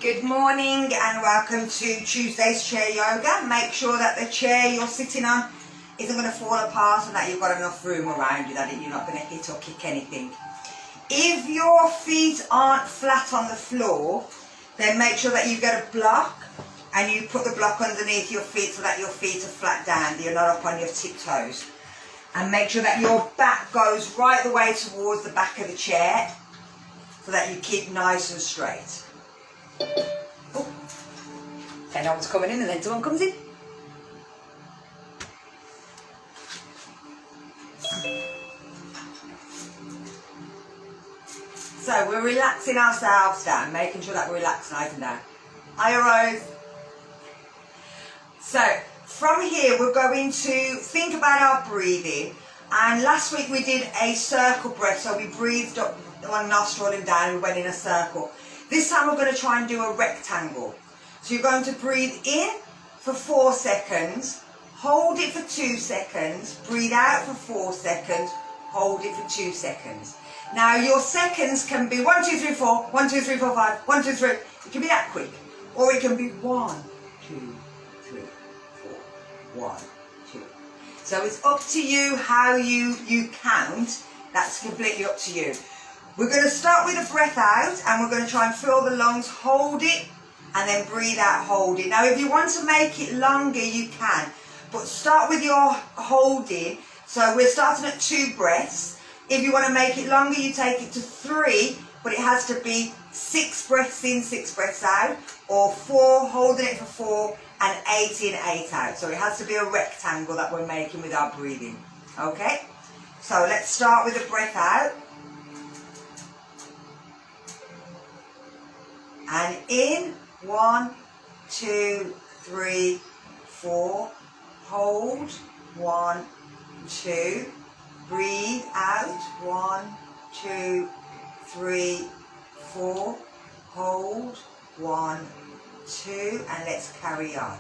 Good morning and welcome to Tuesday's chair yoga. Make sure that the chair you're sitting on isn't going to fall apart and that you've got enough room around you that you're not going to hit or kick anything. If your feet aren't flat on the floor, then make sure that you get a block and you put the block underneath your feet so that your feet are flat down, you're not up on your tiptoes. And make sure that your back goes right the way towards the back of the chair so that you keep nice and straight. Oh. Then no one's coming in and then someone comes in. So we're relaxing ourselves down, making sure that we're relaxed nice and down. Hiya Rose. So from here we're going to think about our breathing, and last week we did a circle breath, so we breathed up one nostril and down, we went in a circle. This time we're going to try and do a rectangle. So you're going to breathe in for 4 seconds, hold it for 2 seconds, breathe out for 4 seconds, hold it for 2 seconds. Now your seconds can be 1, 2, 3, 4, 1, 2, 3, 4, 5, 1, 2, 3. It can be that quick. Or it can be 1, 2, 3, 4, 1, 2. So it's up to you how you count. That's completely up to you. We're going to start with a breath out and we're going to try and fill the lungs, hold it, and then breathe out, hold it. Now if you want to make it longer, you can, but start with your holding. So we're starting at 2 breaths. If you want to make it longer, you take it to 3, but it has to be 6 breaths in, 6 breaths out, or 4, holding it for 4, and 8 in, 8 out. So it has to be a rectangle that we're making with our breathing. Okay? So let's start with a breath out. And in, 1, 2, 3, 4, hold, 1, 2, breathe out, 1, 2, 3, 4, hold, 1, 2, and let's carry on.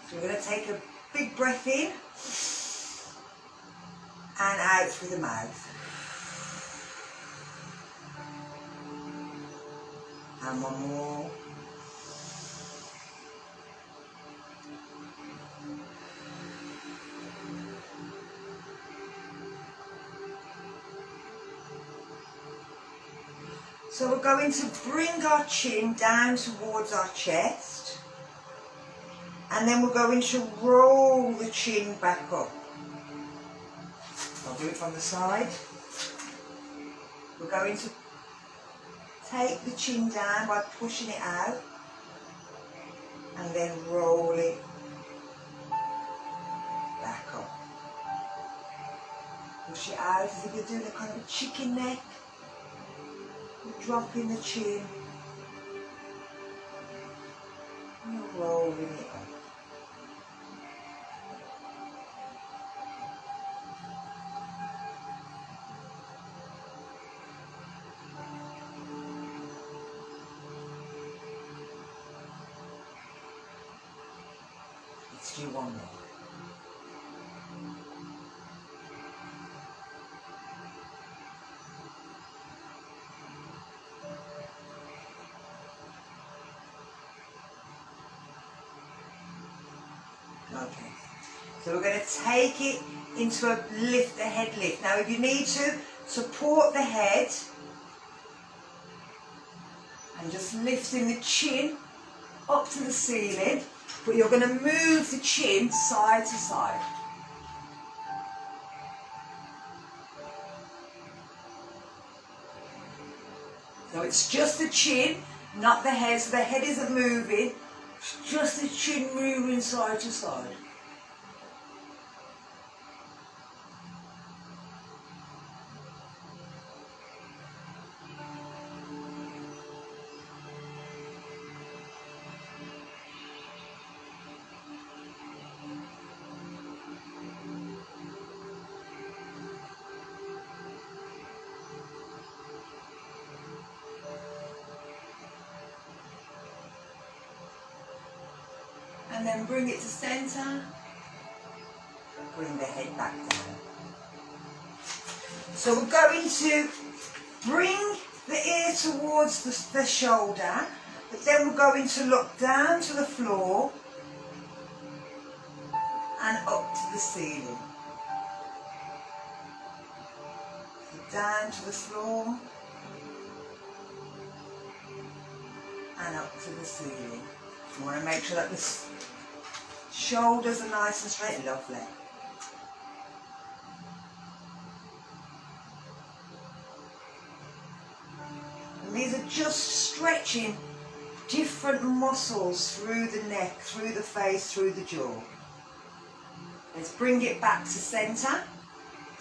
So we're going to take a big breath in and out through the mouth. And one more. So we're going to bring our chin down towards our chest. And then we're going to roll the chin back up. I'll do it from the side. We're going to take the chin down by pushing it out and then roll it back up. Push it out as if you're doing a kind of a chicken neck. You're dropping the chin and you're rolling it up. Let's do one more. Okay, so we're going to take it into a lift, a head lift. Now if you need to, support the head and just lifting the chin up to the ceiling, but you're going to move the chin side to side. So it's just the chin, not the head, so the head isn't moving, it's just the chin moving side to side. And then bring it to centre, bring the head back down. So we're going to bring the ear towards the shoulder, but then we're going to look down to the floor and up to the ceiling. So down to the floor and up to the ceiling. You want to make sure that the shoulders are nice and straight. Lovely. And these are just stretching different muscles through the neck, through the face, through the jaw. Let's bring it back to centre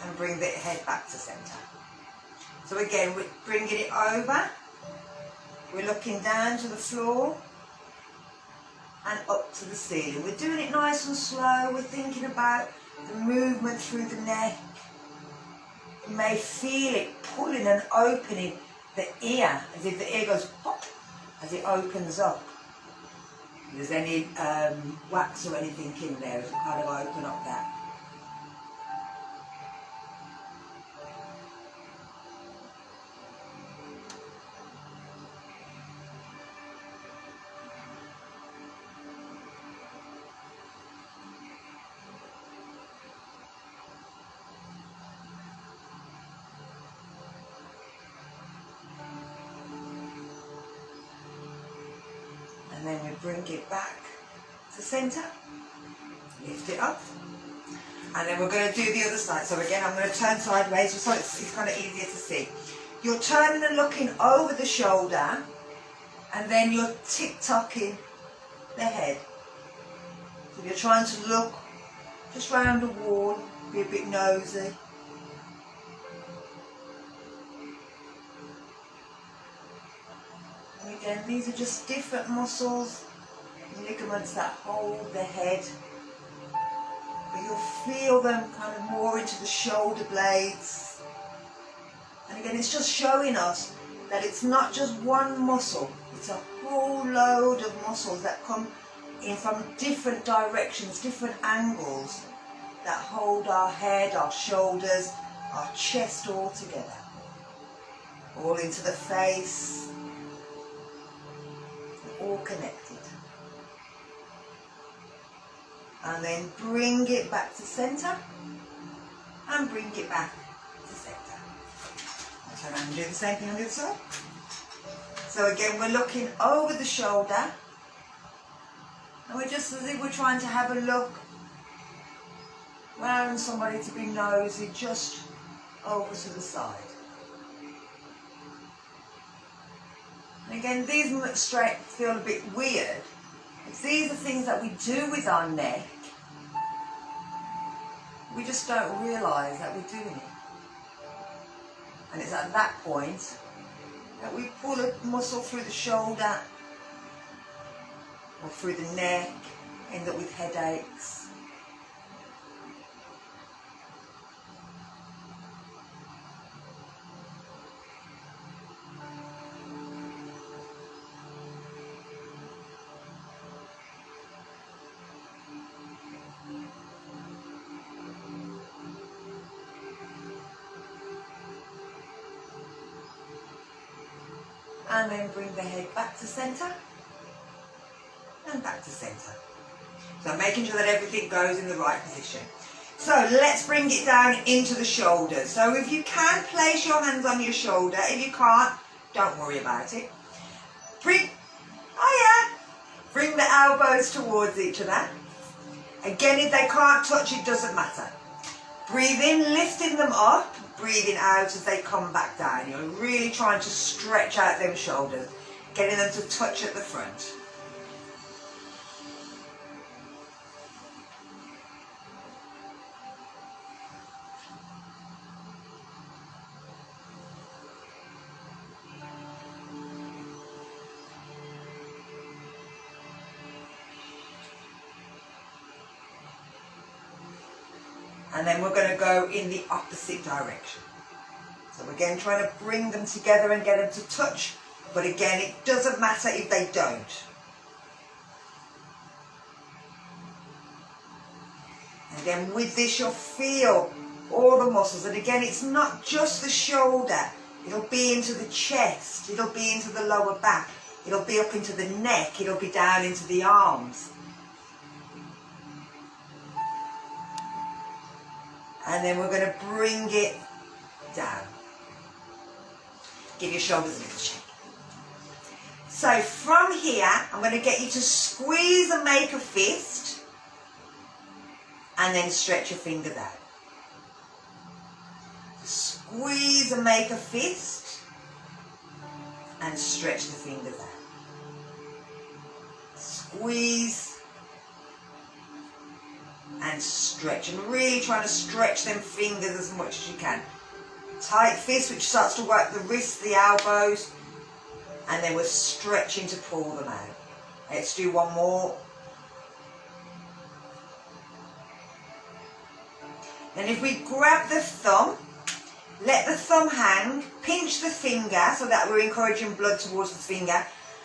and bring the head back to centre. So again, we're bringing it over. We're looking down to the floor and up to the ceiling. We're doing it nice and slow. We're thinking about the movement through the neck. You may feel it pulling and opening the ear, as if the ear goes pop as it opens up. If there's any wax or anything in there, it'll kind of open up that. And then we bring it back to centre, lift it up, and then we're going to do the other side. So again, I'm going to turn sideways so it's kind of easier to see. You're turning and looking over the shoulder, and then you're tick-tocking the head. So you're trying to look just round the wall, be a bit nosy. And again, these are just different muscles, ligaments that hold the head. But you'll feel them kind of more into the shoulder blades. And again, it's just showing us that it's not just one muscle, it's a whole load of muscles that come in from different directions, different angles, that hold our head, our shoulders, our chest all together. All into the face, all connected. And then bring it back to centre and bring it back to centre. I'll turn around and do the same thing on the other side. So again, we're looking over the shoulder, and we're just as if we're trying to have a look, allowing somebody to be nosy just over to the side. And again, these might feel a bit weird. If these are things that we do with our neck, we just don't realise that we're doing it. And it's at that point that we pull a muscle through the shoulder or through the neck, end up with headaches. And then bring the head back to centre and back to centre. So making sure that everything goes in the right position. So let's bring it down into the shoulders. So if you can, place your hands on your shoulder. If you can't, don't worry about it. Bring the elbows towards each other. Again, if they can't touch, it doesn't matter. Breathe in, lifting them up. Breathing out as they come back down. You're really trying to stretch out them shoulders, getting them to touch at the front. And then we're going to go in the opposite direction. So again, trying to bring them together and get them to touch. But again, it doesn't matter if they don't. And again, with this, you'll feel all the muscles. And again, it's not just the shoulder. It'll be into the chest. It'll be into the lower back. It'll be up into the neck. It'll be down into the arms. And then we're going to bring it down. Give your shoulders a little shake. So from here, I'm going to get you to squeeze and make a fist. And then stretch your fingers out. Squeeze and make a fist. And stretch the fingers out. Squeeze. And stretch, and really trying to stretch them fingers as much as you can. Tight fist, which starts to work the wrists, the elbows, and then we're stretching to pull them out. Let's do one more. Then if we grab the thumb, let the thumb hang, pinch the finger so that we're encouraging blood towards the finger,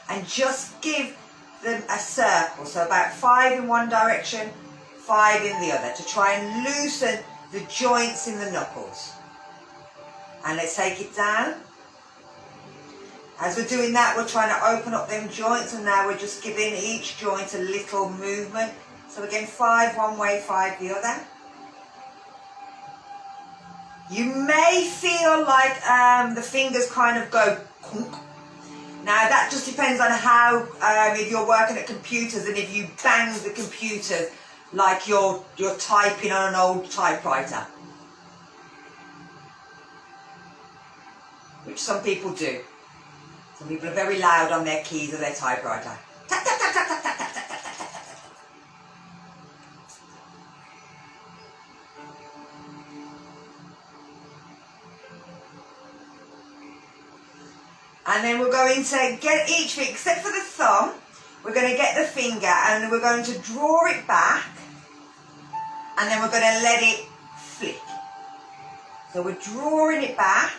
and just give them a circle, so about 5 in one direction, 5 in the other, to try and loosen the joints in the knuckles. And let's take it down. As we're doing that, we're trying to open up them joints, and now we're just giving each joint a little movement. So again, 5 one way, 5 the other. You may feel like the fingers kind of go kunk. Now that just depends on how, if you're working at computers and if you bang the computers like you're typing on an old typewriter, which some people do. Some people are very loud on their keys of their typewriter. Tap, tap, tap, tap, tap, tap, tap, tap, tap, tap, tap. And then we're going to get each finger, except for the thumb, we're going to get the finger and we're going to draw it back, and then we're going to let it flick. So we're drawing it back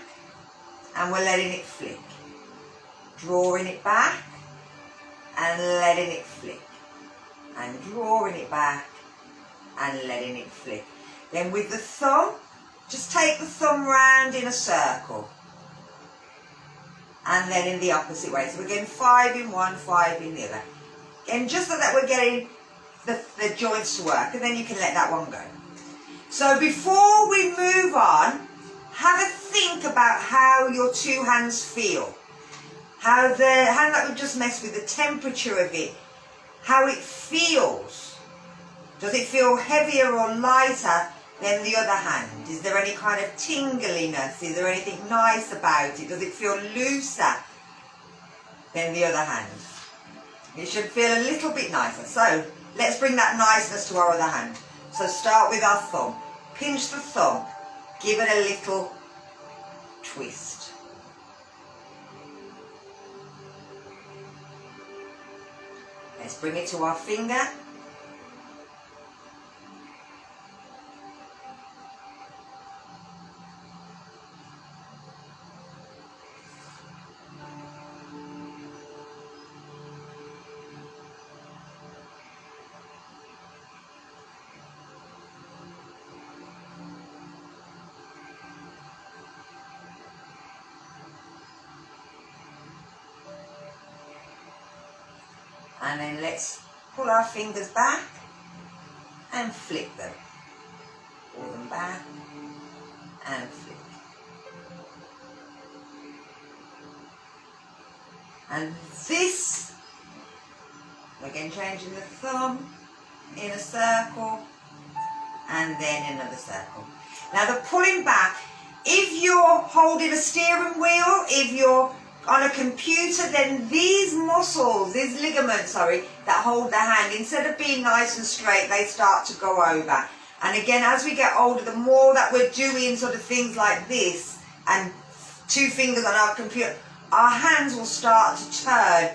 and we're letting it flick. Drawing it back and letting it flick. And drawing it back and letting it flick. Then with the thumb, just take the thumb round in a circle. And then in the opposite way. So we're getting 5 in one, 5 in the other. Again, just so that we're getting the joints to work, and then you can let that one go. So before we move on, have a think about how your 2 hands feel. How the hand that we've just messed with, the temperature of it, how it feels. Does it feel heavier or lighter than the other hand? Is there any kind of tingliness? Is there anything nice about it? Does it feel looser? then the other hand. It should feel a little bit nicer. So let's bring that niceness to our other hand. So start with our thumb. Pinch the thumb. Give it a little twist. Let's bring it to our finger. And then let's pull our fingers back and flip them. Pull them back and flip. And this, again changing the thumb in a circle and then another circle. Now the pulling back, if you're holding a steering wheel, if you're on a computer, then these muscles, these ligaments, that hold the hand, instead of being nice and straight, they start to go over. And again, as we get older, the more that we're doing sort of things like this, and two fingers on our computer, our hands will start to turn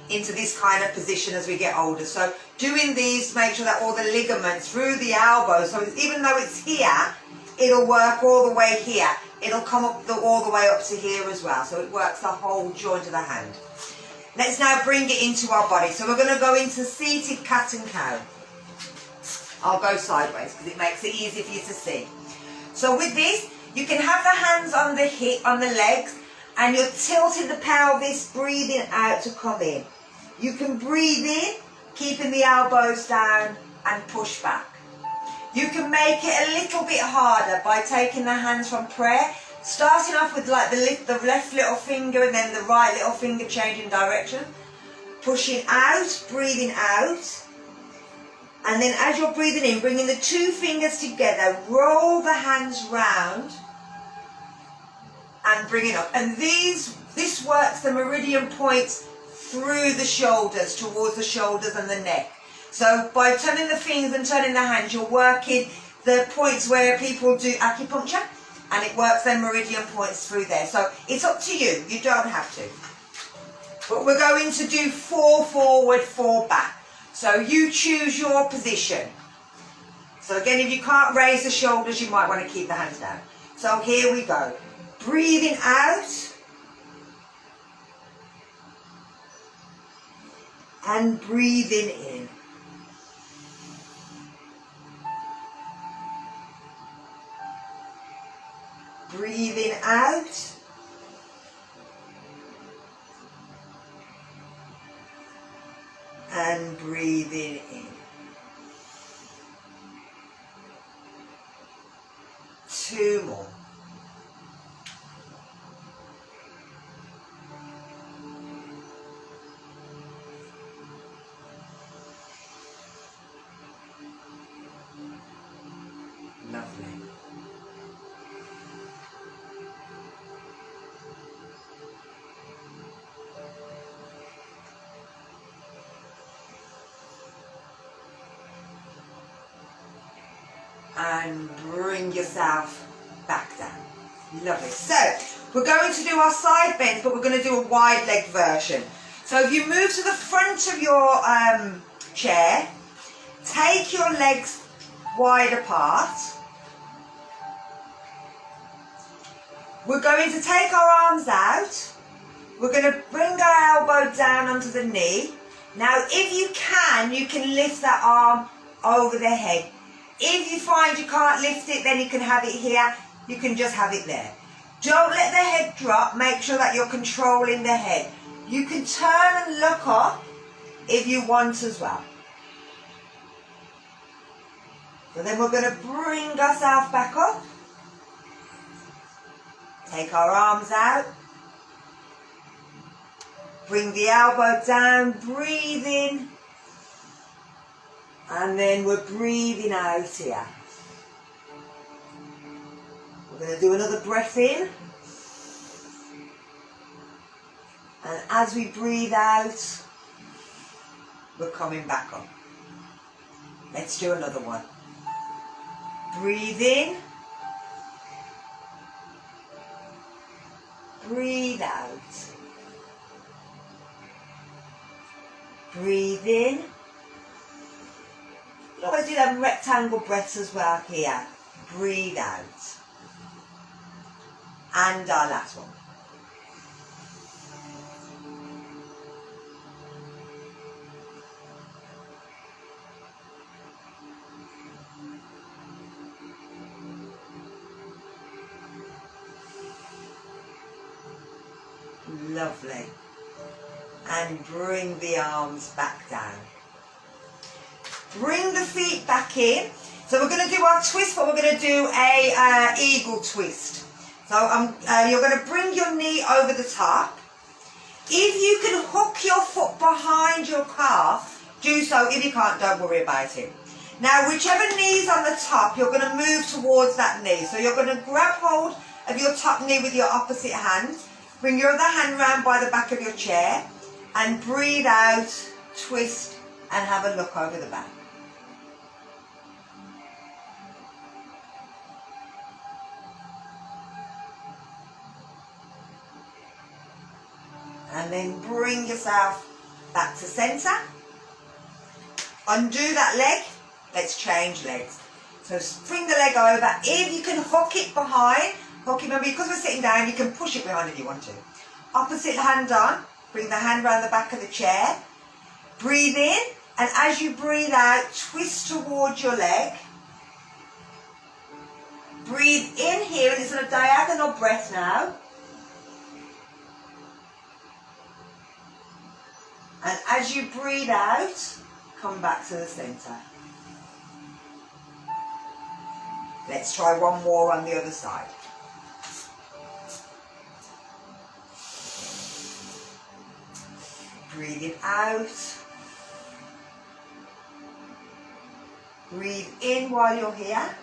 into this kind of position as we get older. So doing these, make sure that all the ligaments through the elbow, so even though it's here, it'll work all the way here. It'll come up all the way up to here as well. So it works the whole joint of the hand. Let's now bring it into our body. So we're going to go into seated cat and cow. I'll go sideways because it makes it easy for you to see. So with this, you can have the hands on the hip, on the legs, and you're tilting the pelvis, breathing out to come in. You can breathe in, keeping the elbows down and push back. You can make it a little bit harder by taking the hands from prayer, starting off with like the left little finger and then the right little finger changing direction. Pushing out, breathing out. And then as you're breathing in, bringing the two fingers together, roll the hands round and bring it up. And this works the meridian points through the shoulders, towards the shoulders and the neck. So by turning the fingers and turning the hands, you're working the points where people do acupuncture, and it works their meridian points through there. So it's up to you. You don't have to. But we're going to do 4 forward, 4 back. So you choose your position. So again, if you can't raise the shoulders, you might want to keep the hands down. So here we go. Breathing out. And breathing in. Breathing out. And breathing in. 2 more. Lovely. And bring yourself back down. Lovely. So we're going to do our side bends, but we're going to do a wide leg version. So if you move to the front of your chair, take your legs wide apart. We're going to take our arms out. We're going to bring our elbow down onto the knee. Now if you can lift that arm over the head. If you find you can't lift it, then you can have it here. You can just have it there. Don't let the head drop. Make sure that you're controlling the head. You can turn and look up if you want as well. So then we're going to bring ourselves back up. Take our arms out. Bring the elbow down. Breathe in. And then we're breathing out here. We're going to do another breath in. And as we breathe out, we're coming back up. Let's do another one. Breathe in. Breathe out. Breathe in. You can always do them rectangle breaths as well here. Breathe out. And our last one. Lovely. And bring the arms back down. Bring the feet back in. So we're going to do our twist, but we're going to do a eagle twist. So you're going to bring your knee over the top. If you can hook your foot behind your calf, do so. If you can't, don't worry about it. Now, whichever knee's on the top, you're going to move towards that knee. So you're going to grab hold of your top knee with your opposite hand. Bring your other hand round by the back of your chair and breathe out, twist, and have a look over the back. And then bring yourself back to centre. Undo that leg. Let's change legs. So bring the leg over. If you can hook it behind, remember, because we're sitting down, you can push it behind if you want to. Opposite hand on. Bring the hand around the back of the chair. Breathe in. And as you breathe out, twist towards your leg. Breathe in here. And it's a diagonal breath now. And as you breathe out, come back to the centre. Let's try one more on the other side. Breathe it out. Breathe in while you're here.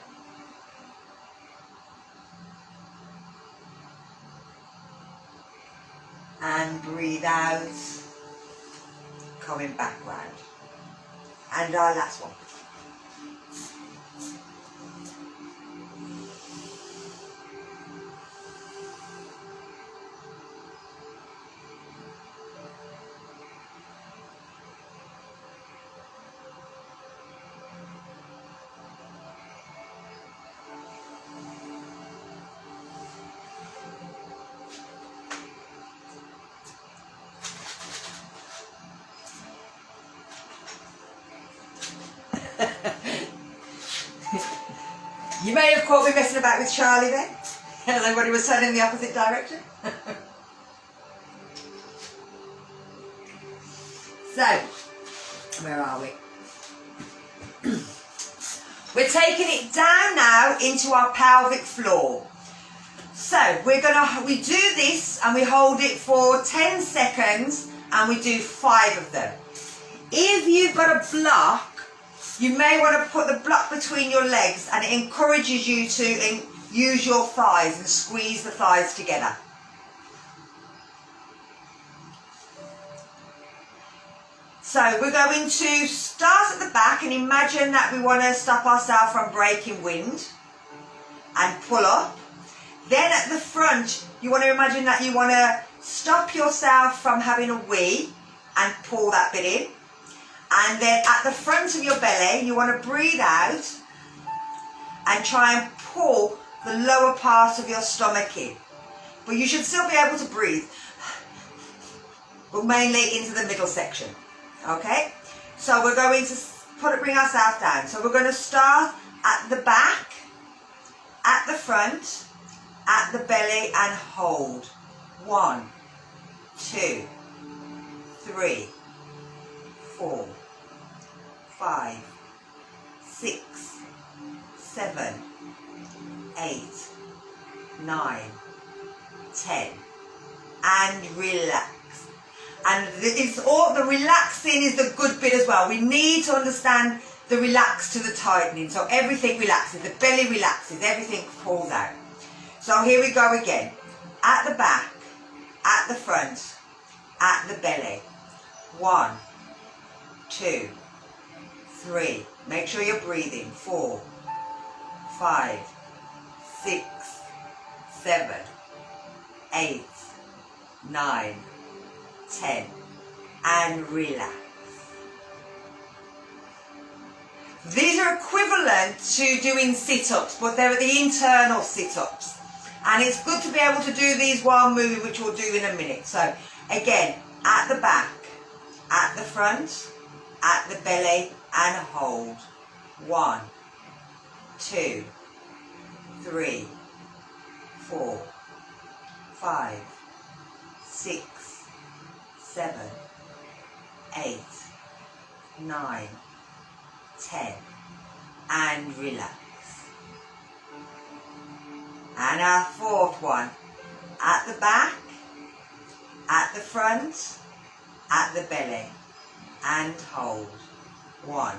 And breathe out. Coming back round. And our last one. You may have caught me messing about with Charlie then. Everybody was turning in the opposite direction. So, where are we? We're taking it down now into our pelvic floor. So, we do this and we hold it for 10 seconds and we do 5 of them. If you've got a block, you may want to put the block between your legs, and it encourages you to use your thighs and squeeze the thighs together. So we're going to start at the back and imagine that we want to stop ourselves from breaking wind and pull up. Then at the front, you want to imagine that you want to stop yourself from having a wee and pull that bit in. And then at the front of your belly, you want to breathe out and try and pull the lower part of your stomach in. But you should still be able to breathe, but mainly into the middle section. Okay? So we're going to bring ourselves down. So we're going to start at the back, at the front, at the belly, and hold. 1, 2, 3, 4, 5, 6, 7, 8, 9, 10, and relax. And it's all the relaxing is the good bit as well. We need to understand the relax to the tightening. So everything relaxes, the belly relaxes, everything falls out. So here we go again. At the back, at the front, at the belly. 1, 2, 3. Make sure you're breathing. 4, 5, 6, 7, 8, 9, 10. And relax. These are equivalent to doing sit-ups, but they're the internal sit-ups. And it's good to be able to do these while moving, which we'll do in a minute. So, again, at the back, at the front, at the belly, and hold. 1, 2, 3, 4, 5, 6, 7, 8, 9, 10, and relax. And our fourth one, at the back, at the front, at the belly, and hold. 1,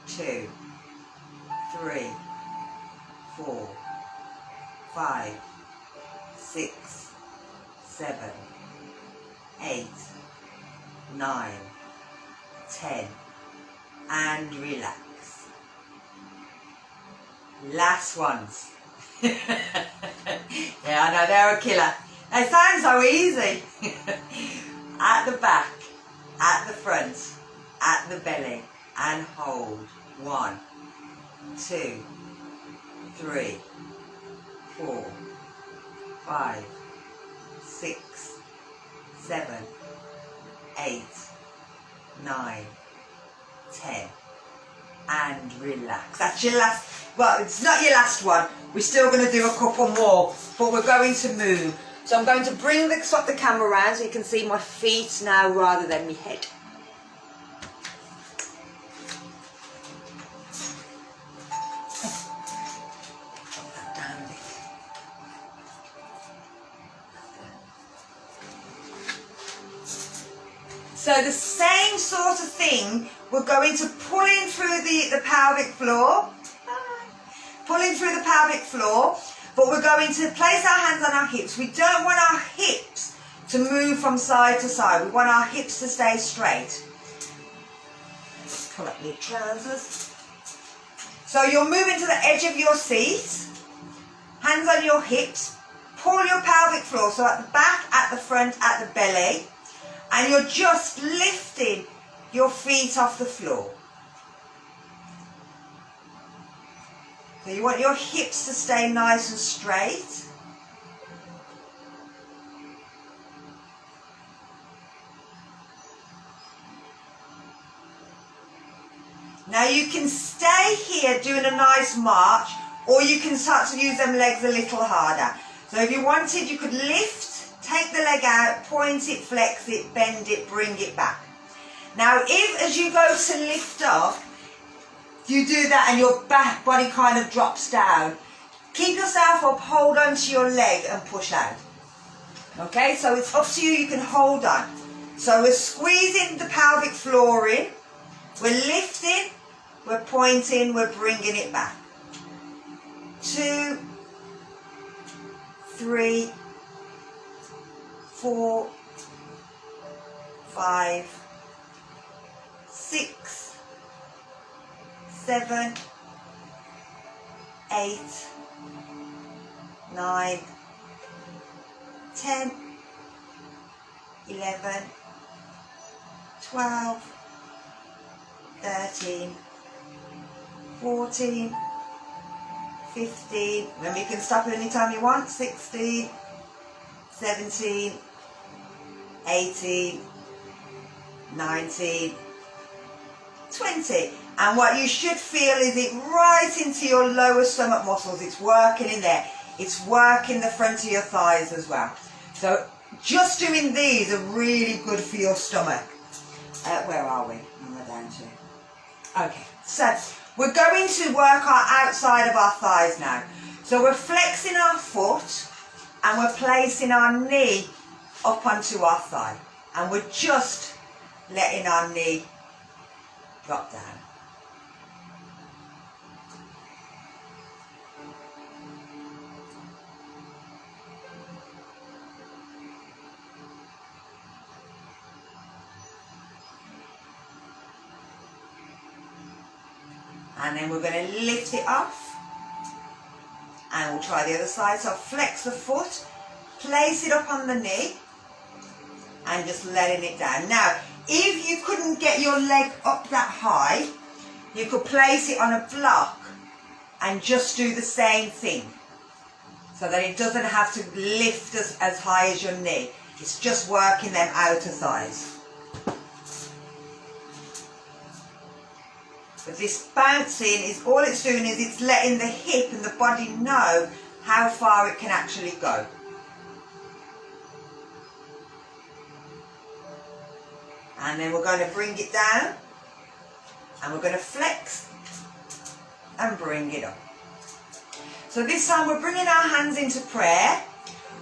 2, 3, 4, 5, 6, 7, 8, 9, 10, and relax. Last ones. Yeah, I know, they're a killer. They sound so easy. At the back, at the front, at the belly, and hold. 1, 2, 3, 4, 5, 6, 7, 8, 9, 10, and relax. That's your last, well, it's not your last one. We're still going to do a couple more, but we're going to move. So I'm going to swap the camera around so you can see my feet now rather than my head. So the same sort of thing, we're going to pull in through the pelvic floor. Pulling through the pelvic floor, but we're going to place our hands on our hips. We don't want our hips to move from side to side. We want our hips to stay straight. Pull up your trousers. So you're moving to the edge of your seat. Hands on your hips. Pull your pelvic floor, so at the back, at the front, at the belly. And you're just lifting your feet off the floor. So you want your hips to stay nice and straight. Now you can stay here doing a nice march, or you can start to use them legs a little harder. So if you wanted, you could lift, take the leg out, point it, flex it, bend it, bring it back. Now if as you go to lift up, you do that and your back body kind of drops down, keep yourself up, hold on to your leg and push out. Okay, so it's up to you, you can hold on. So we're squeezing the pelvic floor in, we're lifting, we're pointing, we're bringing it back. 2, 3, 4, 5, 6, 7, 8, 9, 10, 11, 12, 13, 14, 15, then you can stop anytime you want, 16, 17, 18, 19, 20. And what you should feel is it right into your lower stomach muscles. It's working in there. It's working the front of your thighs as well. So just doing these are really good for your stomach. Where are we? We're down to. Okay, so we're going to work our outside of our thighs now. So we're flexing our foot and we're placing our knee up onto our thigh. And we're just letting our knee drop down. And then we're going to lift it off. And we'll try the other side. So flex the foot, place it up on the knee, and just letting it down. Now, if you couldn't get your leg up that high, you could place it on a block and just do the same thing. So that it doesn't have to lift as high as your knee. It's just working them outer thighs. But this bouncing is all it's doing is it's letting the hip and the body know how far it can actually go. And then we're going to bring it down and we're going to flex and bring it up. So this time we're bringing our hands into prayer.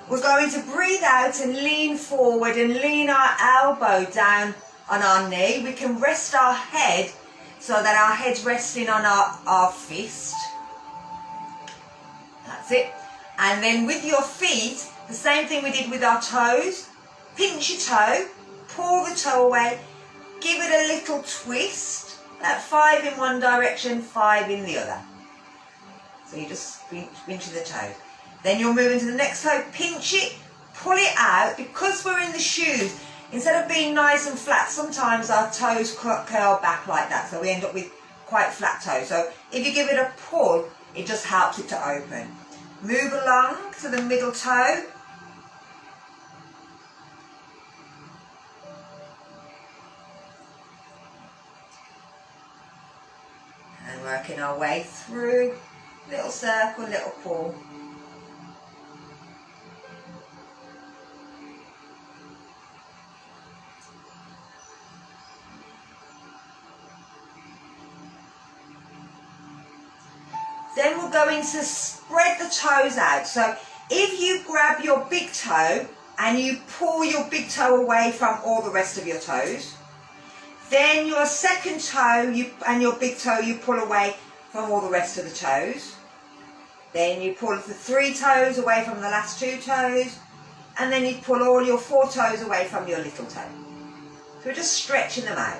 We're going to breathe out and lean forward and lean our elbow down on our knee. We can rest our head so that our head's resting on our fist. That's it. And then with your feet, the same thing we did with our toes. Pinch your toe, pull the toe away, give it a little twist. About 5 in one direction, 5 in the other. So you just pinch the toe. Then you'll move into the next toe, pinch it, pull it out. Because we're in the shoes, instead of being nice and flat, sometimes our toes curl back like that. So we end up with quite flat toes. So if you give it a pull, it just helps it to open. Move along to the middle toe. And working our way through. Little circle, little pull. Then we're going to spread the toes out. So if you grab your big toe and you pull your big toe away from all the rest of your toes, then your second toe and your big toe you pull away from all the rest of the toes. Then you pull the 3 toes away from the last 2 toes, and then you pull all your 4 toes away from your little toe. So we're just stretching them out.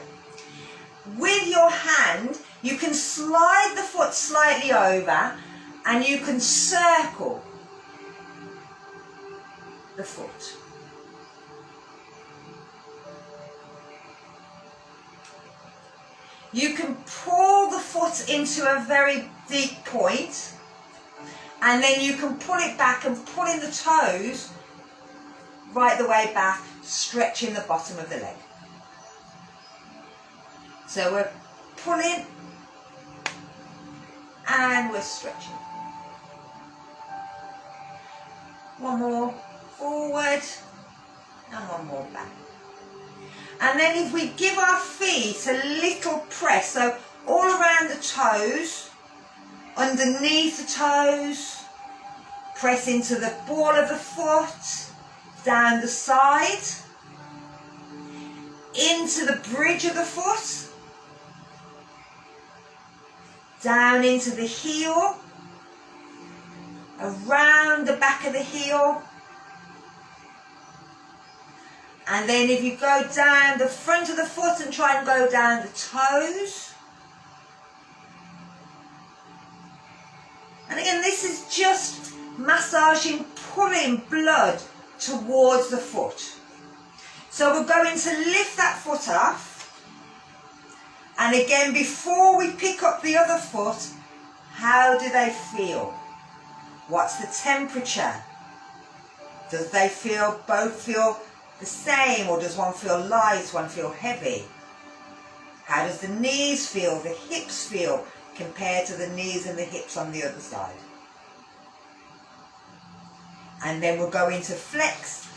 With your hand, you can slide the foot slightly over and you can circle the foot. You can pull the foot into a very deep point, and then you can pull it back and pull in the toes right the way back, stretching the bottom of the leg. So we're pulling and we're stretching. One more forward and one more back. And then if we give our feet a little press, so all around the toes, underneath the toes, press into the ball of the foot, down the side, into the bridge of the foot, down into the heel, around the back of the heel, and then if you go down the front of the foot and try and go down the toes. And again, this is just massaging, pulling blood towards the foot. So we're going to lift that foot off. And again, before we pick up the other foot, how do they feel? What's the temperature? Does they both feel the same, or does one feel light, one feel heavy? How does the knees feel, the hips feel, compared to the knees and the hips on the other side? And then we're going to flex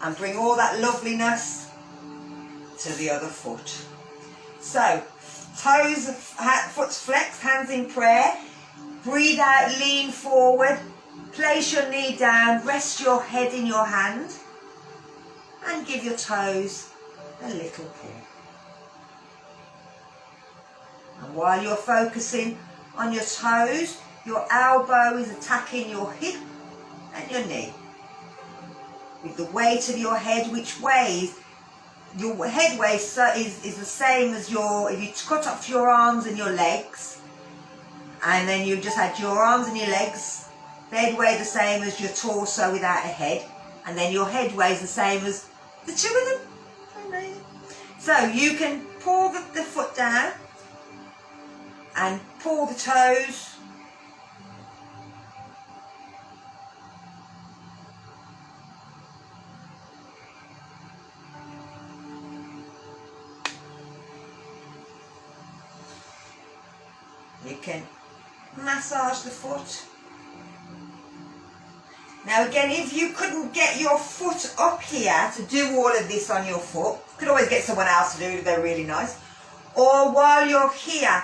and bring all that loveliness to the other foot. So, toes, foot's flexed, hands in prayer. Breathe out, lean forward. Place your knee down, rest your head in your hand. And give your toes a little pull. And while you're focusing on your toes, your elbow is attacking your hip and your knee. With the weight of your head, which weighs, your head weight is the same as if you cut off your arms and your legs, And then you just add your arms and your legs. They'd weigh the same as your torso without a head. And then your head weighs the same as the two of them. Amazing. So you can pull the foot down and pull the toes. You can massage the foot. Now again, if you couldn't get your foot up here to do all of this on your foot, you could always get someone else to do it if they're really nice. Or while you're here,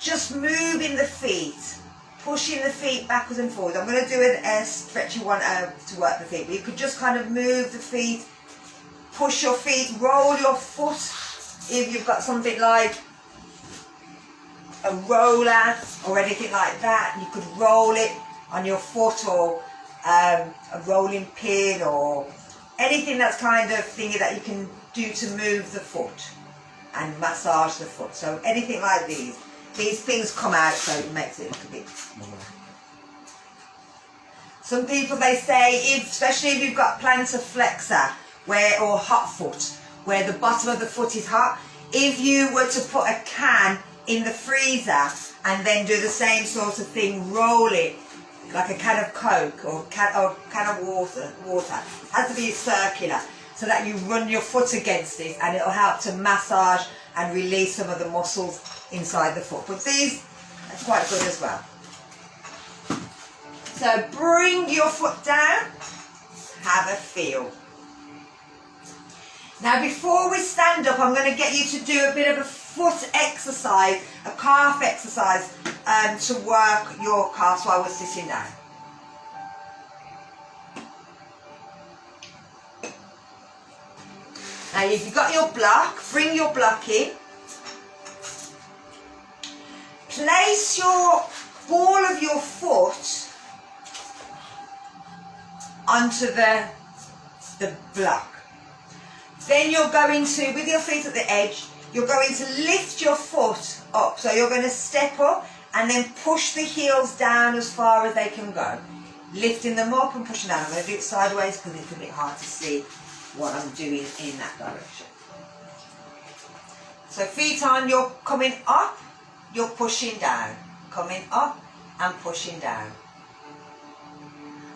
just moving the feet, pushing the feet backwards and forwards. I'm going to do a stretchy one to work the feet, but you could just kind of move the feet, push your feet, roll your foot. If you've got something like a roller or anything like that, you could roll it on your foot, or a rolling pin, or anything that's kind of thingy that you can do to move the foot and massage the foot. So anything like these things come out, so it makes it look a bit more. Some people, they say, especially if you've got plantar flexor or hot foot, where the bottom of the foot is hot, if you were to put a can in the freezer and then do the same sort of thing, roll it like a can of Coke or can of water. It has to be circular, so that you run your foot against it, and it'll help to massage and release some of the muscles inside the foot. But these are quite good as well. So bring your foot down, have a feel. Now before we stand up, I'm going to get you to do a bit of a foot exercise, a calf exercise, to work your calves while we're sitting down. Now if you've got your block, bring your block in. Place your ball of your foot onto the block. Then you're going to, with your feet at the edge, you're going to lift your foot up. So you're going to step up and then push the heels down as far as they can go. Lifting them up and pushing down. I'm going to do it sideways because it's a bit hard to see what I'm doing in that direction. So feet on, you're coming up, you're pushing down. Coming up and pushing down.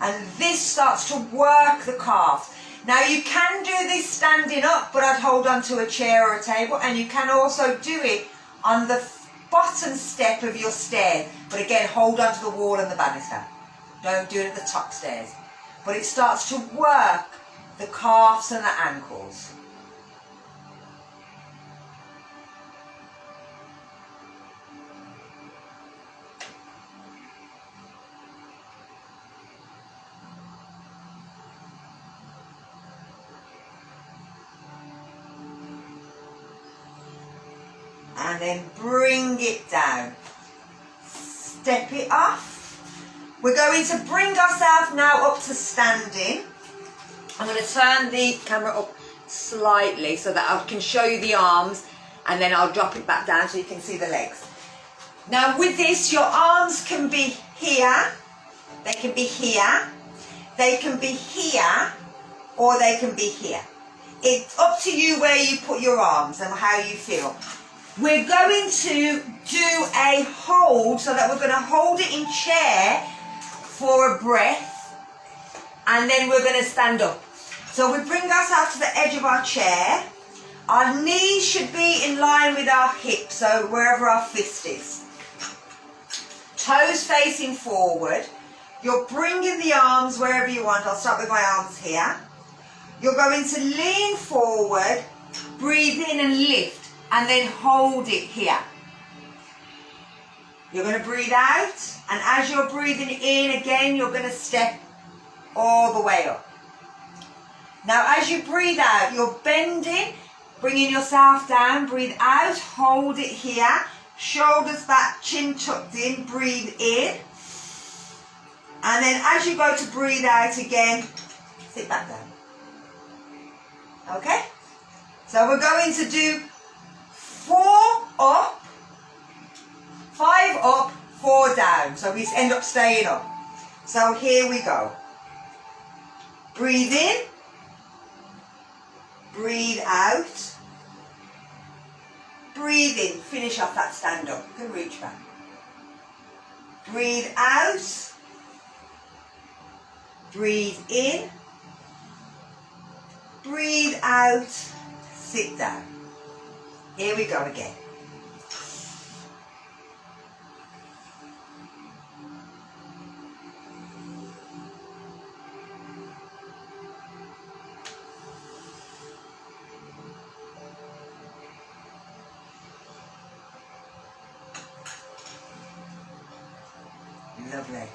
And this starts to work the calves. Now you can do this standing up, but I'd hold on to a chair or a table, and you can also do it on the bottom step of your stairs. But again, hold on to the wall and the banister. Don't do it at the top stairs. But it starts to work the calves and the ankles. And then bring it down. Step it off. We're going to bring ourselves now up to standing. I'm going to turn the camera up slightly so that I can show you the arms, and then I'll drop it back down so you can see the legs. Now with this, your arms can be here, they can be here, they can be here, or they can be here. It's up to you where you put your arms and how you feel. We're going to do a hold, so that we're going to hold it in chair for a breath, and then we're going to stand up. So we bring ourselves to the edge of our chair. Our knees should be in line with our hips, so wherever our fist is. Toes facing forward. You're bringing the arms wherever you want. I'll start with my arms here. You're going to lean forward, breathe in and lift. And then hold it here. You're going to breathe out, and as you're breathing in again, you're going to step all the way up. Now as you breathe out, you're bending, bringing yourself down, breathe out, hold it here, shoulders back, chin tucked in, breathe in. And then as you go to breathe out again, sit back down. Okay? So we're going to do 4 up, 5 up, 4 down. So we end up staying up. So here we go. Breathe in. Breathe out. Breathe in. Finish off that stand up. You can reach back. Breathe out. Breathe in. Breathe out. Sit down. Here we go again. Lovely.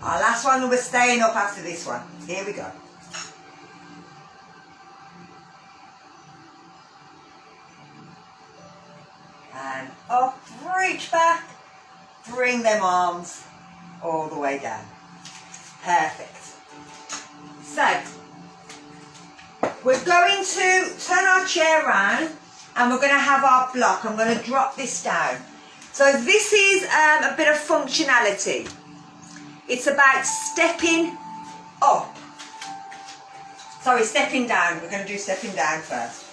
Our last one, we're staying up after this one. Here we go. And up, reach back, bring them arms all the way down. Perfect. So, we're going to turn our chair around and we're going to have our block. I'm going to drop this down. So this is a bit of functionality. It's about stepping up. Sorry, stepping down. We're going to do stepping down first.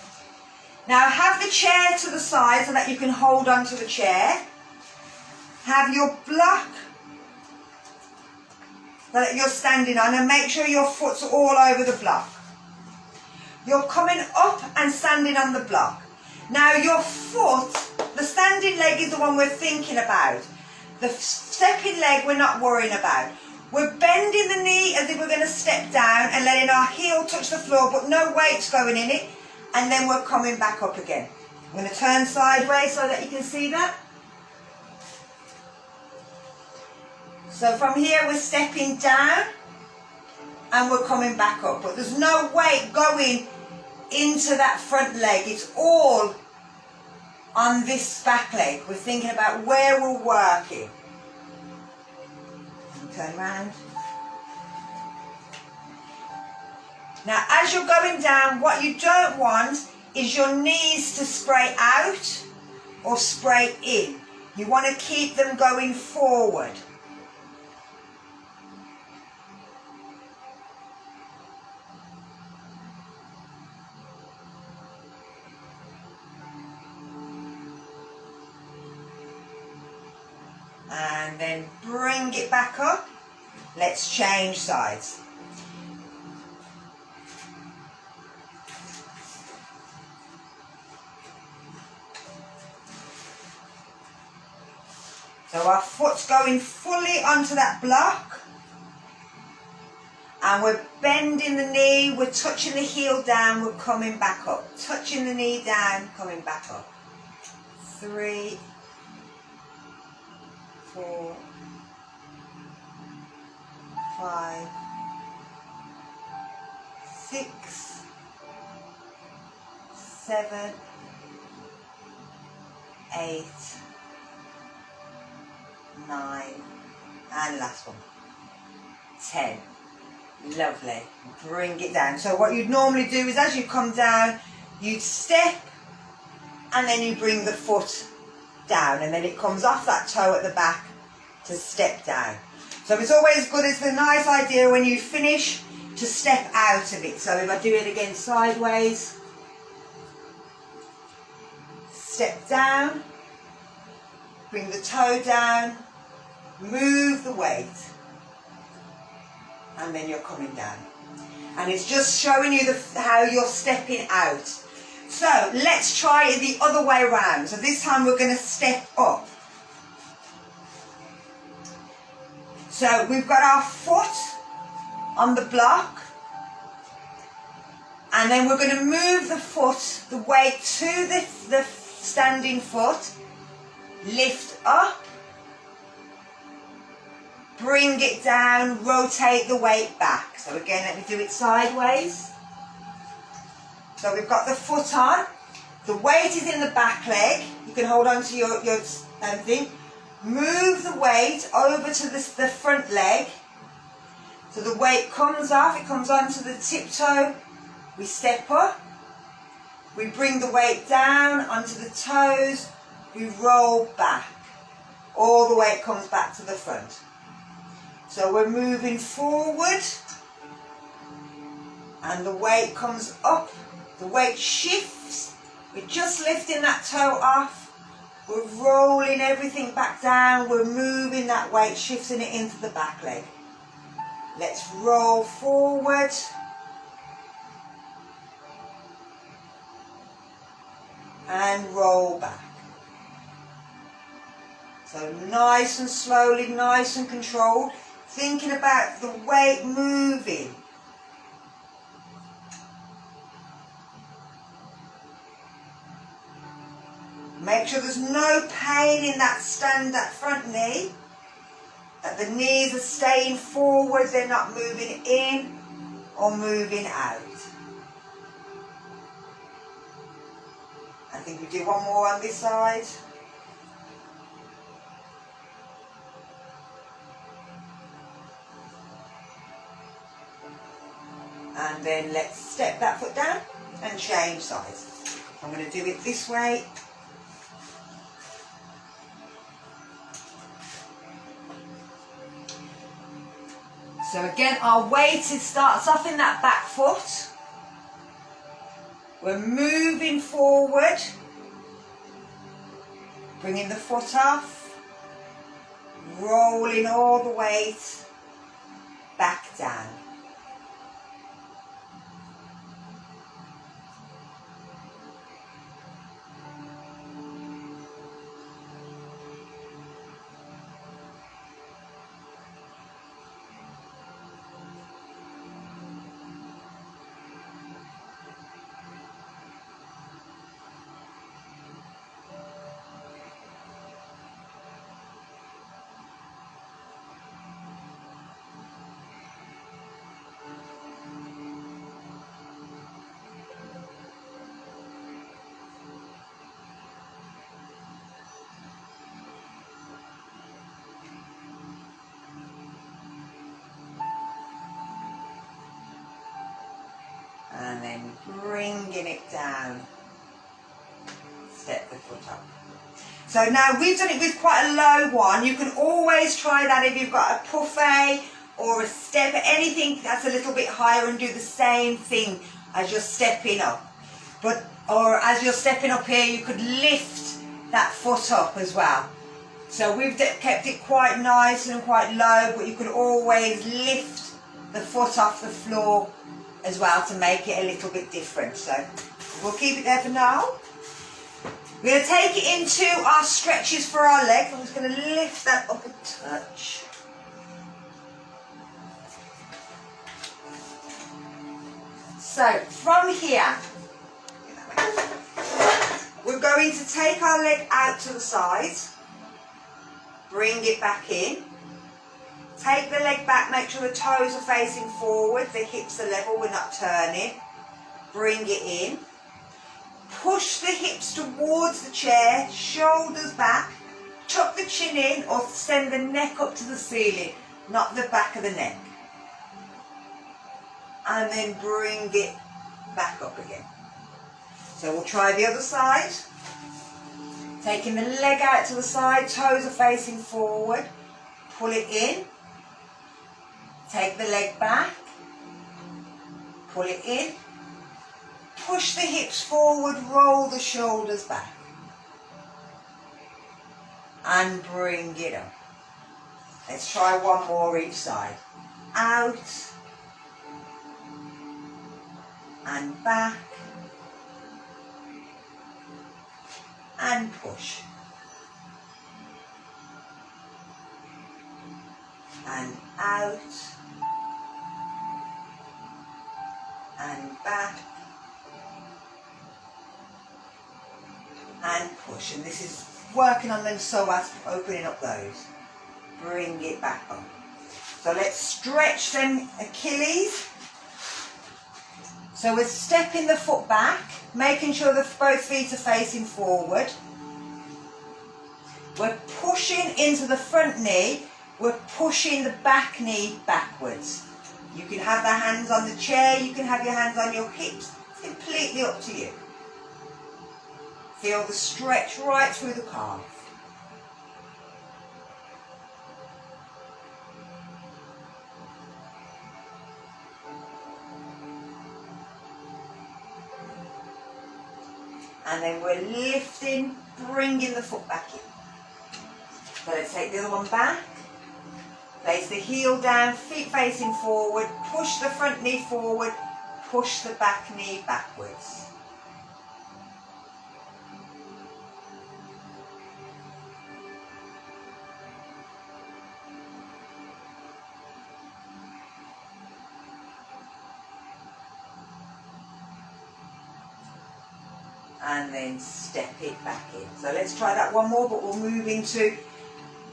Now have the chair to the side so that you can hold on to the chair. Have your block that you're standing on and make sure your foot's all over the block. You're coming up and standing on the block. Now your foot, the standing leg is the one we're thinking about. The stepping leg we're not worrying about. We're bending the knee as if we're going to step down and letting our heel touch the floor, but no weight's going in it. And then we're coming back up again. I'm going to turn sideways so that you can see that. So from here we're stepping down and we're coming back up. But there's no weight going into that front leg. It's all on this back leg. We're thinking about where we're working. Turn around. Now as you're going down, what you don't want is your knees to spray out or spray in. You want to keep them going forward. And then bring it back up. Let's change sides. So our foot's going fully onto that block. And we're bending the knee, we're touching the heel down, we're coming back up. Touching the knee down, coming back up. 3, 4, 5, 6, 7, 8, 9, and last one, 10. Lovely. Bring it down. So what you'd normally do is as you come down, you'd step and then you bring the foot down and then it comes off that toe at the back to step down. So it's always good, it's a nice idea when you finish to step out of it. So if I do it again sideways, step down, bring the toe down, move the weight, and then you're coming down. And it's just showing you how you're stepping out. So let's try it the other way around. So this time we're going to step up. So we've got our foot on the block, and then we're going to move the foot, the weight to the standing foot, lift up, bring it down, rotate the weight back. So again, let me do it sideways. So we've got the foot on, the weight is in the back leg, you can hold on to your thing, move the weight over to the front leg, so the weight comes off, it comes onto the tiptoe, we step up, we bring the weight down onto the toes, we roll back, all the weight comes back to the front. So we're moving forward, and the weight comes up, the weight shifts, we're just lifting that toe off, we're rolling everything back down, we're moving that weight, shifting it into the back leg. Let's roll forward. And roll back. So nice and slowly, nice and controlled, thinking about the weight moving. Make sure there's no pain in that front knee, that the knees are staying forward, they're not moving in or moving out. I think we do one more on this side. And then let's step that foot down and change sides. I'm going to do it this way. So again, our weight starts off in that back foot. We're moving forward, bringing the foot off, rolling all the weight back down. And then bringing it down, step the foot up. So now we've done it with quite a low one. You can always try that if you've got a buffet or a step, anything that's a little bit higher, and do the same thing as you're stepping up. Or as you're stepping up here, you could lift that foot up as well. So we've kept it quite nice and quite low, but you could always lift the foot off the floor as well to make it a little bit different. So we'll keep it there for now. We're going to take it into our stretches for our legs. I'm just going to lift that up a touch. So from here, we're going to take our leg out to the side, bring it back in. Take the leg back, make sure the toes are facing forward, the hips are level, we're not turning. Bring it in. Push the hips towards the chair, shoulders back, tuck the chin in or send the neck up to the ceiling, not the back of the neck. And then bring it back up again. So we'll try the other side. Taking the leg out to the side, toes are facing forward, pull it in. Take the leg back, pull it in, push the hips forward, roll the shoulders back, and bring it up. Let's try one more each side. Out, and back, and push. and out and back and push. And this is working on them psoas, opening up those. Bring it back up. So let's stretch them Achilles. So we're stepping the foot back, making sure that both feet are facing forward. We're pushing into the front knee. We're pushing the back knee backwards. You can have the hands on the chair, you can have your hands on your hips. It's completely up to you. Feel the stretch right through the calf. And then we're lifting, bringing the foot back in. So let's take the other one back. Place the heel down, feet facing forward, push the front knee forward, push the back knee backwards. And then step it back in. So let's try that one more, but we'll move into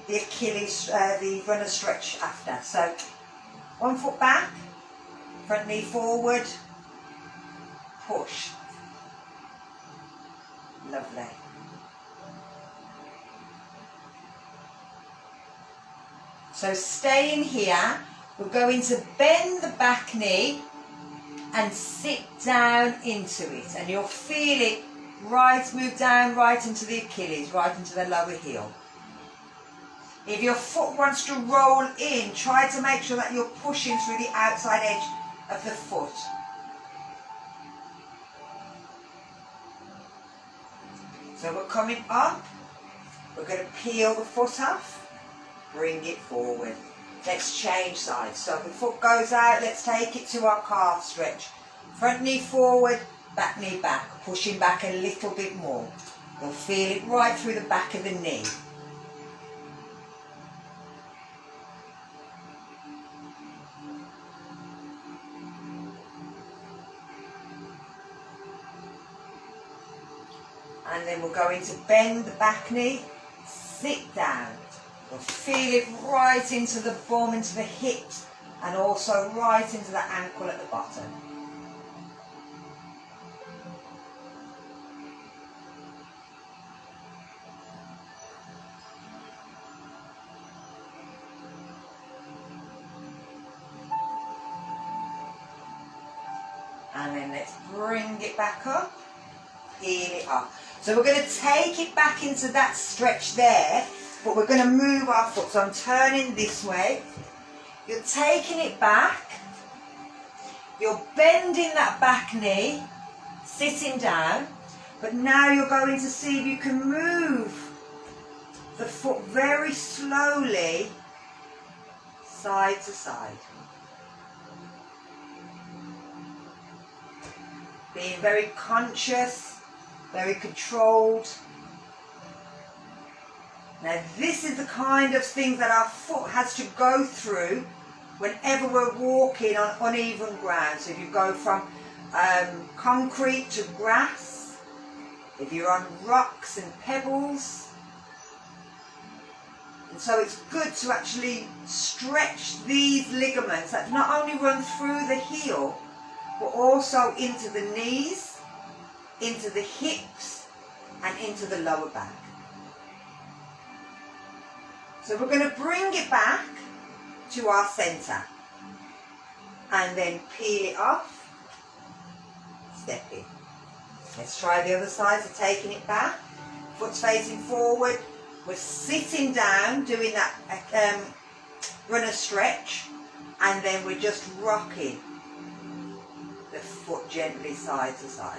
the Achilles, the runner stretch after. So one foot back, front knee forward, push. Lovely. So staying here, we're going to bend the back knee and sit down into it. And you'll feel it move down right into the Achilles, right into the lower heel. If your foot wants to roll in, try to make sure that you're pushing through the outside edge of the foot. So we're coming up, we're going to peel the foot off, bring it forward. Let's change sides. So the foot goes out, let's take it to our calf stretch. Front knee forward, back knee back, pushing back a little bit more. You'll feel it right through the back of the knee. And then we're going to bend the back knee, sit down. You'll feel it right into the bum, into the hips, and also right into the ankle at the bottom. And then let's bring it back up, peel it up. So we're going to take it back into that stretch there, but we're going to move our foot. So I'm turning this way. You're taking it back. You're bending that back knee, sitting down. But now you're going to see if you can move the foot very slowly, side to side. Being very conscious, very controlled. Now this is the kind of thing that our foot has to go through whenever we're walking on uneven ground. So if you go from concrete to grass, if you're on rocks and pebbles. And so it's good to actually stretch these ligaments that not only run through the heel, but also into the knees, into the hips, and into the lower back. So we're going to bring it back to our centre and then peel it off, step in. Let's try the other side, so taking it back, foot's facing forward, we're sitting down doing that runner stretch, and then we're just rocking the foot gently side to side.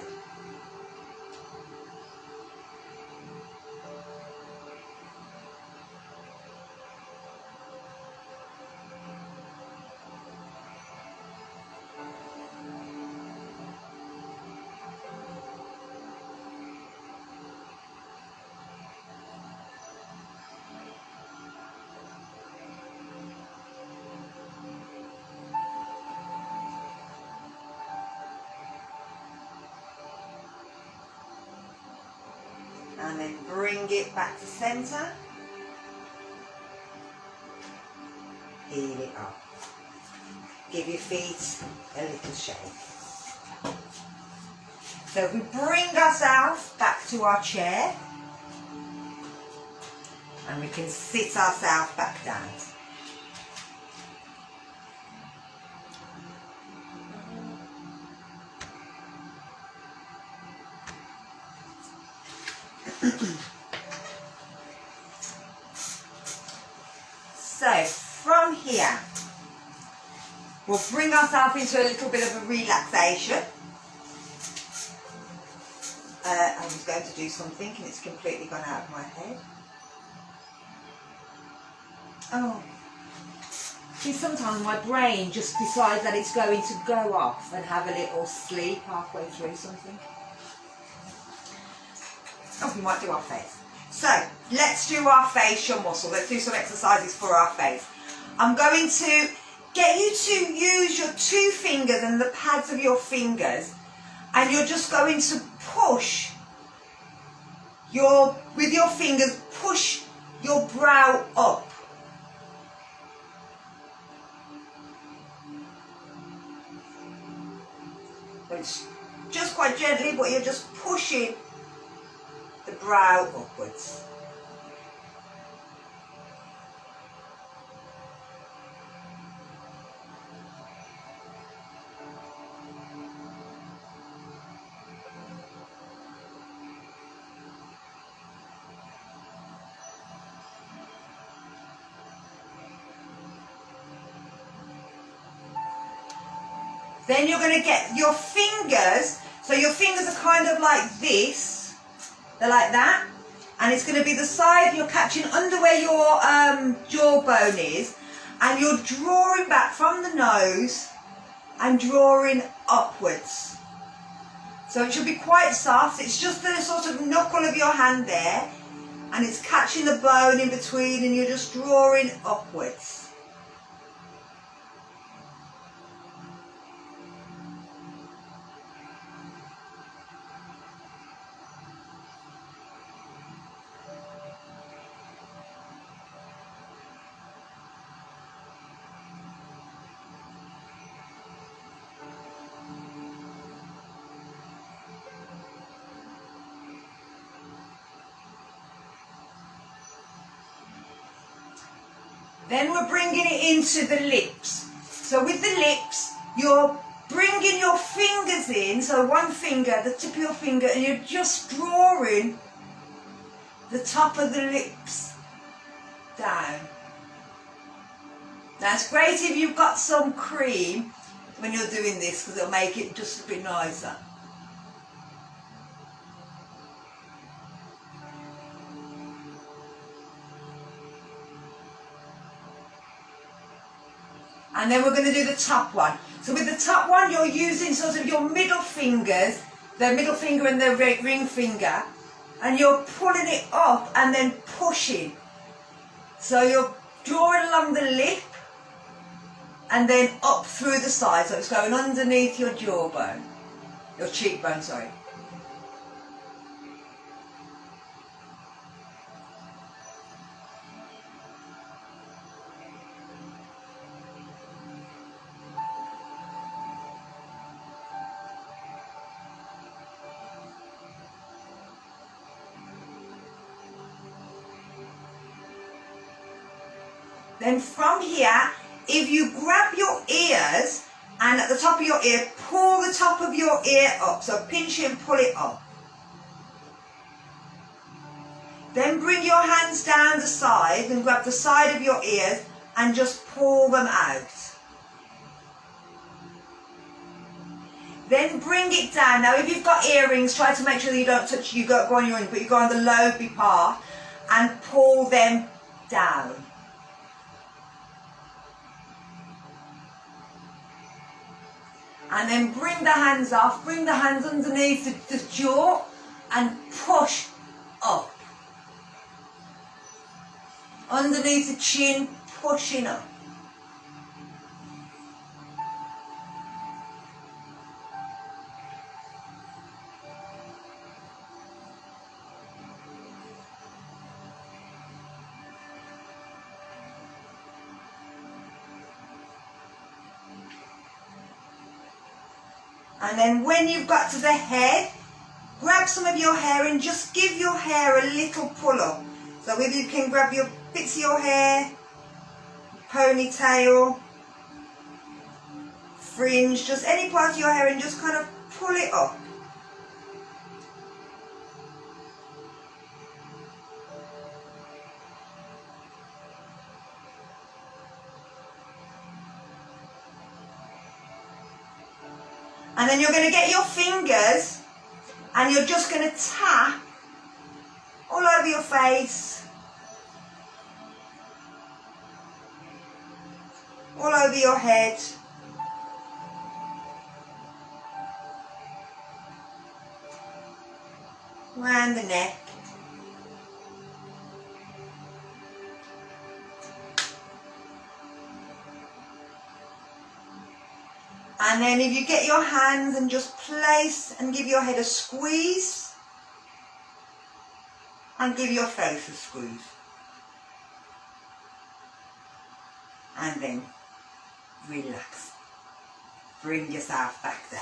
and then bring it back to centre. Heel it up. Give your feet a little shake. So we bring ourselves back to our chair and we can sit ourselves back down. So from here, we'll bring ourselves into a little bit of a relaxation. I was going to do something and it's completely gone out of my head. Oh, see, sometimes my brain just decides that it's going to go off and have a little sleep halfway through something. Oh, we might do our face. So, let's do our facial muscle. Let's do some exercises for our face. I'm going to get you to use your 2 fingers and the pads of your fingers, and you're just going to push with your fingers, push your brow up. So it's just quite gently, but you're just pushing the brow upwards. Then you're going to get your fingers, so your fingers are kind of like this, they're like that, and it's going to be the side you're catching under where your jawbone is, and you're drawing back from the nose and drawing upwards. So it should be quite soft, it's just the sort of knuckle of your hand there, and it's catching the bone in between and you're just drawing upwards. Then we're bringing it into the lips. So with the lips, you're bringing your fingers in, so one finger, the tip of your finger, and you're just drawing the top of the lips down. Now it's great if you've got some cream when you're doing this, because it'll make it just a bit nicer. And then we're going to do the top one. So with the top one, you're using sort of your middle fingers, the middle finger and the ring finger, and you're pulling it up and then pushing. So you're drawing along the lip and then up through the side. So it's going underneath your jawbone, your cheekbone, sorry. Then from here, if you grab your ears and at the top of your ear, pull the top of your ear up. So pinch it and pull it up. Then bring your hands down the side and grab the side of your ears and just pull them out. Then bring it down. Now if you've got earrings, try to make sure that you don't touch, you go on your earrings, but you go on the lobey part and pull them down. And then bring the hands off, bring the hands underneath the jaw and push up. Underneath the chin, pushing up. And then when you've got to the head, grab some of your hair and just give your hair a little pull up. So if you can grab your bits of your hair, ponytail, fringe, just any part of your hair, and just kind of pull it up. And then you're going to get your fingers and you're just going to tap all over your face, all over your head. Around the neck. And then if you get your hands and just place and give your head a squeeze and give your face a squeeze. And then relax. Bring yourself back down.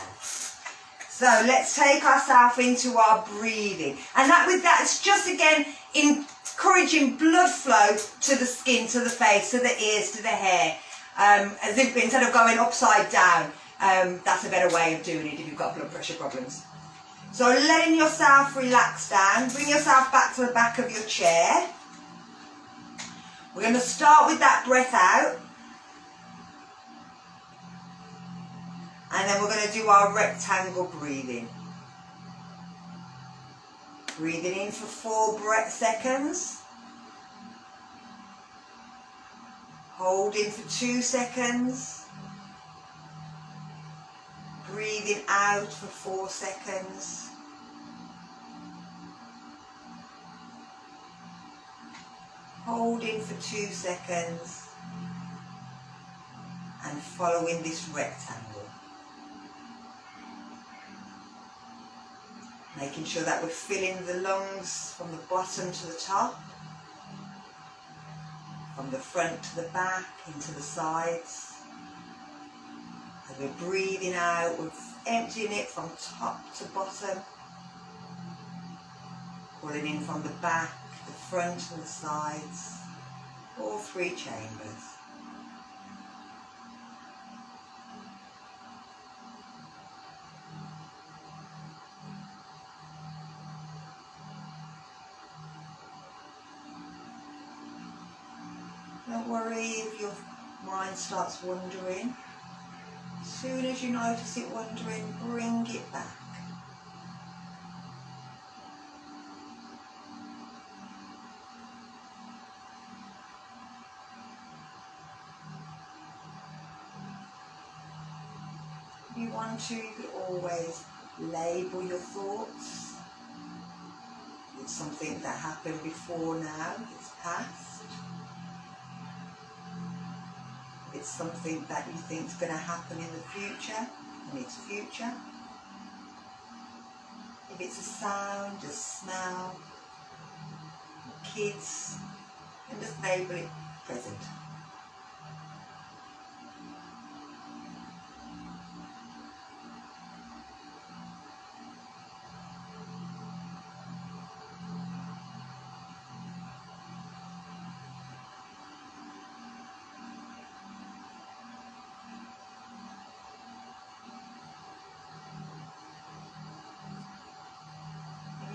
So let's take ourselves into our breathing. And with that, it's just again encouraging blood flow to the skin, to the face, to the ears, to the hair. As if instead of going upside down, that's a better way of doing it if you've got blood pressure problems. So letting yourself relax down, bring yourself back to the back of your chair. We're going to start with that breath out. And then we're going to do our rectangle breathing. Breathing in for 4 seconds. Holding for 2 seconds. Breathing out for 4 seconds. Holding for 2 seconds. And following this rectangle. Making sure that we're filling the lungs from the bottom to the top. From the front to the back, into the sides. As we're breathing out, we're emptying it from top to bottom. Pulling in from the back, the front and the sides. All 3 chambers. Don't worry if your mind starts wandering. As soon as you notice it wandering, bring it back. If you want to, you could always label your thoughts. It's something that happened before now, it's past. It's something that you think is going to happen in the future, and it's future. If it's a sound, a smell, kids, and just label it present.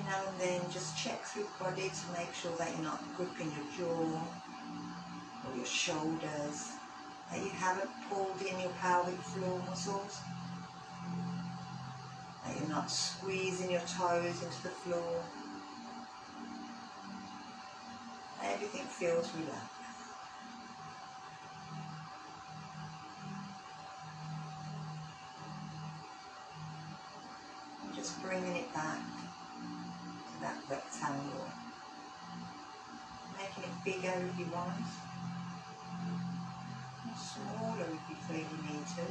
Now and then just check through the body to make sure that you're not gripping your jaw or your shoulders, that you haven't pulled in your pelvic floor muscles, that you're not squeezing your toes into the floor. Everything feels relaxed. And just bringing it back. That rectangle, making it bigger if you want, or smaller if you feel you need to.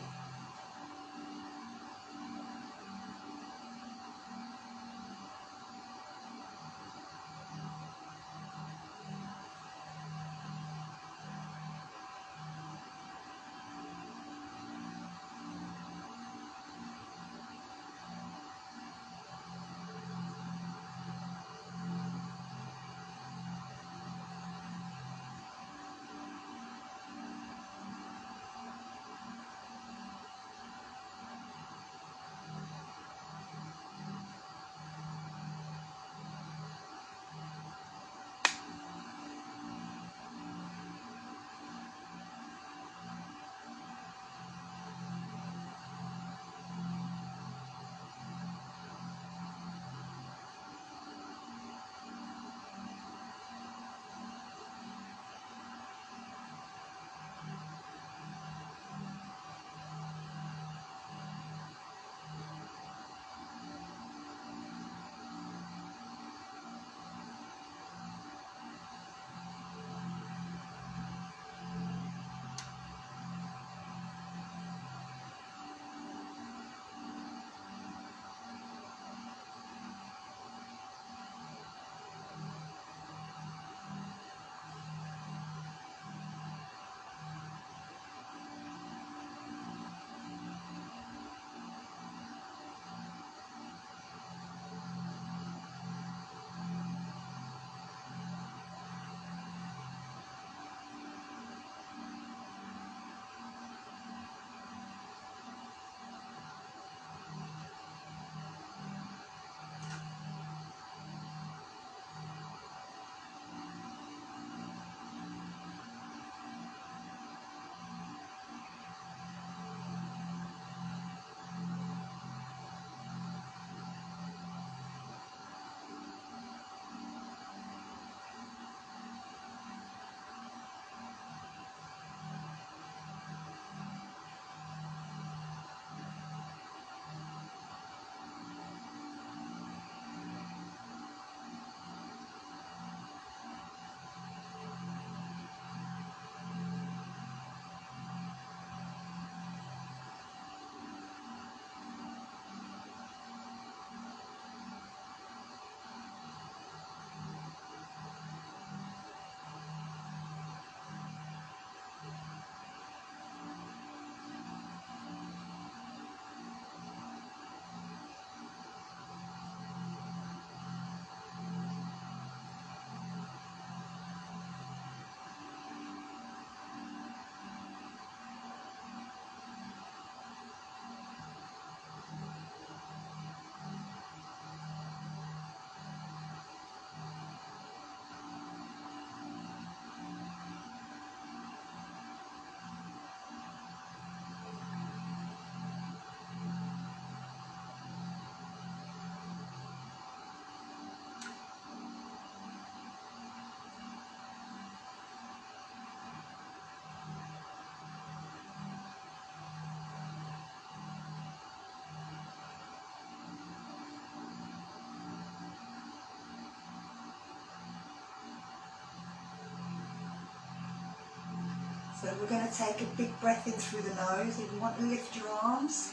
So we're going to take a big breath in through the nose. If you want to lift your arms.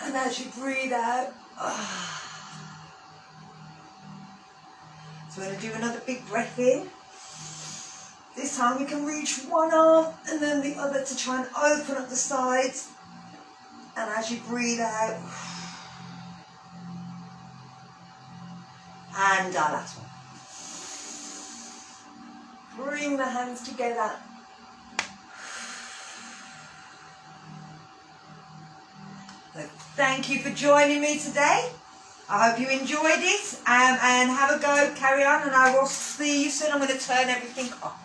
And as you breathe out, so we're going to do another big breath in. This time we can reach one arm and then the other to try and open up the sides. And as you breathe out, and our last one. Bring the hands together. So thank you for joining me today. I hope you enjoyed it, and have a go, carry on, and I will see you soon. I'm going to turn everything off.